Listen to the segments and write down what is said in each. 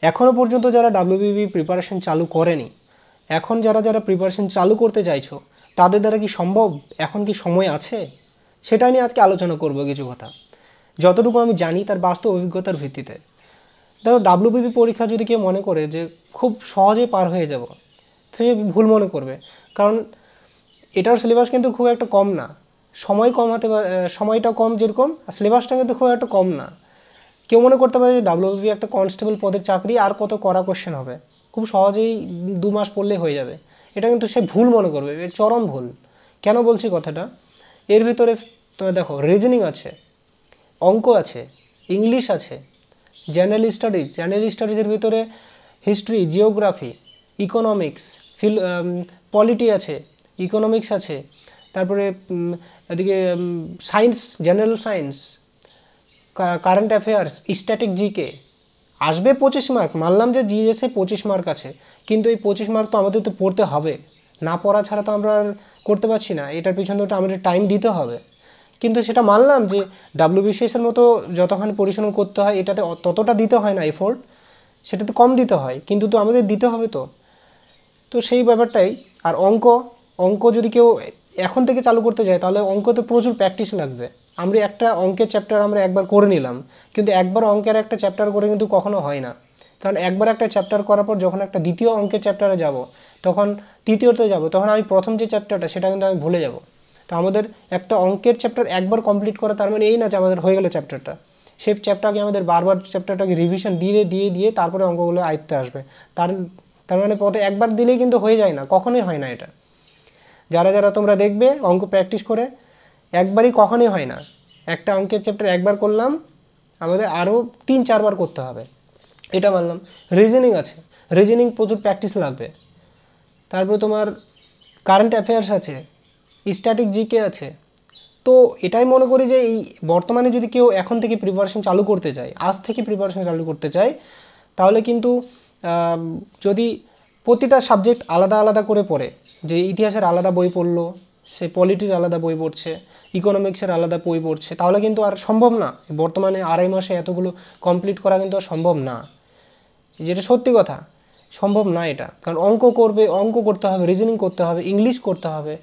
এখনও পর্যন্ত যারা ডাব্লিউবিপি প্রিপারেশন চালু করেনি, এখন যারা যারা প্রিপারেশন চালু করতে চাইছো, তাদের দ্বারা কি সম্ভব? এখন কি সময় আছে? সেটা নিয়ে আজকে আলোচনা করব কিছু কথা, যতটুকু আমি জানি তার বাস্তব অভিজ্ঞতার ভিত্তিতে। দেখো, ডাব্লিউবিপি পরীক্ষা যদি কেউ মনে করে যে খুব সহজে পার হয়ে যাব, সে ভুল মনে করবে। কারণ এটার সিলেবাস কিন্তু খুব একটা কম না, সময় কম হতে পারে, সময়টা কম যেরকম, আর সিলেবাসটা কিন্তু খুব একটা কম না। কেউ মনে করতে পারে যে ডাব্লিউবিপি একটা কনস্টেবল পদের চাকরি, আর কত কড়া কোশ্চেন হবে, খুব সহজেই 2 মাস পড়লে হয়ে যাবে। এটা কিন্তু সে ভুল মনে করবে, এর চরম ভুল। কেন বলছি কথাটা? এর ভিতরে তুমি দেখো, রিজনিং আছে, অঙ্ক আছে, ইংলিশ আছে, জেনারেল স্টাডিজের ভিতরে হিস্ট্রি, জিওগ্রাফি, ইকোনমিক্স, পলিটি আছে, ইকোনমিক্স আছে, তারপরে এদিকে science, general science, current affairs, static GK. আসবে 25 মার্ক, মানলাম যে জিএসে 25 মার্ক আছে, কিন্তু এই 25 মার্ক তো আমাদের তো পড়তে হবে, না পড়া ছাড়া তো আমরা আর করতে পারছি না, এটার পিছনে তো আমাদের টাইম দিতে হবে। কিন্তু সেটা মানলাম যে ডাব্লিউবিসিএসের মতো যতখানি পরিশ্রম করতে হয় এটাতে ততটা দিতে হয় না এফোর্ট, সেটা তো কম দিতে হয়, কিন্তু তো আমাদের দিতে হবে তো। তো সেই ব্যাপারটাই। আর অঙ্ক, অঙ্ক যদি কেউ এখন থেকে চালু করতে যায়, তাহলে অঙ্কতে প্রচুর প্র্যাকটিস লাগবে। আমরা একটা অঙ্কের চ্যাপ্টার আমরা একবার করে নিলাম, কিন্তু একবার অঙ্কের একটা চ্যাপ্টার করে কিন্তু কখনো হয় না। কারণ একবার একটা চ্যাপ্টার করার পর যখন একটা দ্বিতীয় অঙ্কের চ্যাপ্টারে যাব, তখন তৃতীয়তে যাব, তখন আমি প্রথম যে চ্যাপ্টারটা সেটা কিন্তু আমি ভুলে যাব। তো আমাদের একটা অঙ্কের চ্যাপ্টার একবার কমপ্লিট করা তার মানে এই না যে আমাদের হয়ে গেল চ্যাপ্টারটা। সেই চ্যাপ্টারকে আমাদের বারবার চ্যাপ্টারটাকে রিভিশন দিয়ে দিয়ে দিয়ে তারপরে অঙ্কগুলো আয়ত্তে আসবে। তার তার মানে পথে একবার দিলেই কিন্তু হয়ে যায় না, কখনোই হয় না এটা। যারা যারা তোমরা দেখবে অঙ্ক প্র্যাকটিস করে, একবারই কখনোই হয় না। একটা অঙ্কের চ্যাপ্টার একবার করলাম, আমাদের আরও 3-4 বার করতে হবে, এটা মানলাম। রিজনিং আছে, রিজনিং প্রচুর প্র্যাকটিস লাগবে। তারপর তোমার কারেন্ট অ্যাফেয়ার্স আছে, স্ট্যাটিক জিকে আছে। তো এটাই মনে করি যে এই বর্তমানে যদি কেউ এখন থেকে প্রিপারেশন চালু করতে চায়, আজ থেকে প্রিপারেশন চালু করতে চায়, তাহলে কিন্তু যদি প্রতিটা সাবজেক্ট আলাদা আলাদা করে পড়ে, যে ইতিহাসের আলাদা বই পড়লো, সে পলিটির আলাদা বই পড়ছে, ইকোনমিক্সের আলাদা বই পড়ছে, তাহলে কিন্তু আর সম্ভব না। বর্তমানে 2.5 মাসে এতগুলো কমপ্লিট করা কিন্তু আর সম্ভব না, যেটা সত্যি কথা। সম্ভব না এটা, কারণ অঙ্ক করবে, অঙ্ক করতে হবে, রিজনিং করতে হবে, ইংলিশ করতে হবে।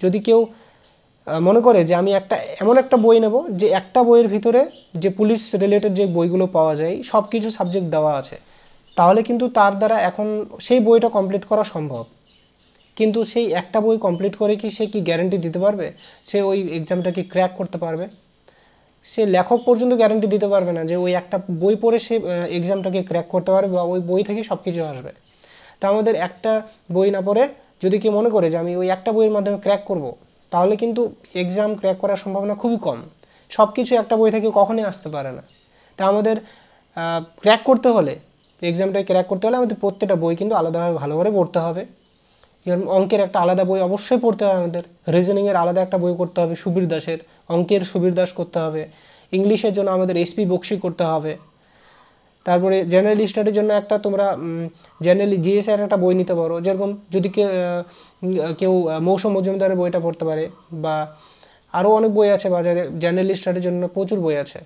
যদি কেউ মনে করে যে আমি এমন একটা বই নেব যে একটা বইয়ের ভিতরে যে পুলিশ রিলেটেড যে বইগুলো পাওয়া যায় সব কিছু সাবজেক্ট দেওয়া আছে, তাহলে কিন্তু তার দ্বারা এখন সেই বইটা কমপ্লিট করা সম্ভব। কিন্তু সেই একটা বই কমপ্লিট করে কি সে কি গ্যারান্টি দিতে পারবে সে ওই এক্সামটাকে ক্র্যাক করতে পারবে? সে লেখক পর্যন্ত গ্যারান্টি দিতে পারবে না যে ওই একটা বই পড়ে সে এক্সামটাকে ক্র্যাক করতে পারবে বা ওই বই থেকে সব কিছু আসবে। তা আমাদের একটা বই না পড়ে যদি কেউ মনে করে যে আমি ওই একটা বইয়ের মাধ্যমে ক্র্যাক করব, তাহলে কিন্তু এক্সাম ক্র্যাক করার সম্ভাবনা খুবই কম। সব কিছু একটা বই থেকে কখনোই আসতে পারে না। তা আমাদের ক্র্যাক করতে হলে, এক্সামটাকে ক্র্যাক করতে হলে আমাদের প্রত্যেকটা বই কিন্তু আলাদাভাবে ভালো করে পড়তে হবে। যেমন অঙ্কের একটা আলাদা বই অবশ্যই পড়তে হবে আমাদের, রিজনিংয়ের আলাদা একটা বই করতে হবে সুবীর দাসের, অঙ্কের সুবীর দাস করতে হবে, ইংলিশের জন্য আমাদের এসপি বক্সি করতে হবে। তারপরে জেনারেল স্টাডির জন্য একটা তোমরা জেনারেল জিএস এর একটা বই নিতে পারো, যেরকম যদি কেউ মৌসুম মজুমদারের বইটা পড়তে পারে, বা আরও অনেক বই আছে বাজারে জেনারেল স্টাডির জন্য, প্রচুর বই আছে।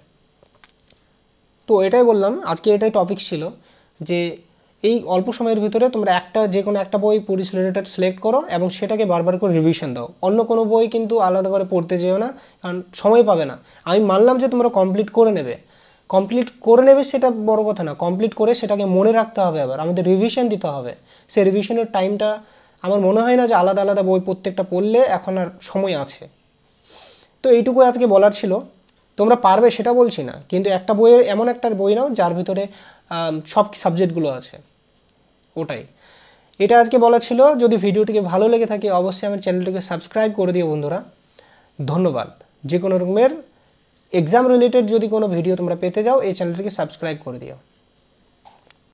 তো এটাই বললাম, আজকে এটাই টপিক ছিল যে এই অল্প সময়ের ভিতরে তোমরা যে কোনো একটা বই পুলিশ রিলেটেড সিলেক্ট করো এবং সেটাকে বারবার করে রিভিশন দাও। অন্য কোনো বই কিন্তু আলাদা করে পড়তে যেও না, কারণ সময় পাবে না। আমি মানলাম যে তোমরা কমপ্লিট করে নেবে সেটা বড় কথা না, কমপ্লিট করে সেটাকে মনে রাখতে হবে, আবার আমাদের রিভিশন দিতে হবে। সেই রিভিশনের টাইমটা আমার মনে হয় না যে আলাদা আলাদা বই প্রত্যেকটা পড়লে এখন আর সময় আছে। তো এইটুকু আজকে বলার ছিল। তোমরা পারবে সেটা বলছি না, কিন্তু একটা বইয়ের এমন একটা বই নাও যার ভিতরে সব সাবজেক্টগুলো আছে, ওটাই। এটা আজকে বলা ছিল। যদি ভিডিওটিকে ভালো লেগে থাকে অবশ্যই আমার চ্যানেলটিকে সাবস্ক্রাইব করে দিও বন্ধুরা। ধন্যবাদ। যে কোনো রকমের এক্সাম রিলেটেড যদি কোনো ভিডিও তোমরা পেতে যাও এই চ্যানেলটিকে সাবস্ক্রাইব করে দিও।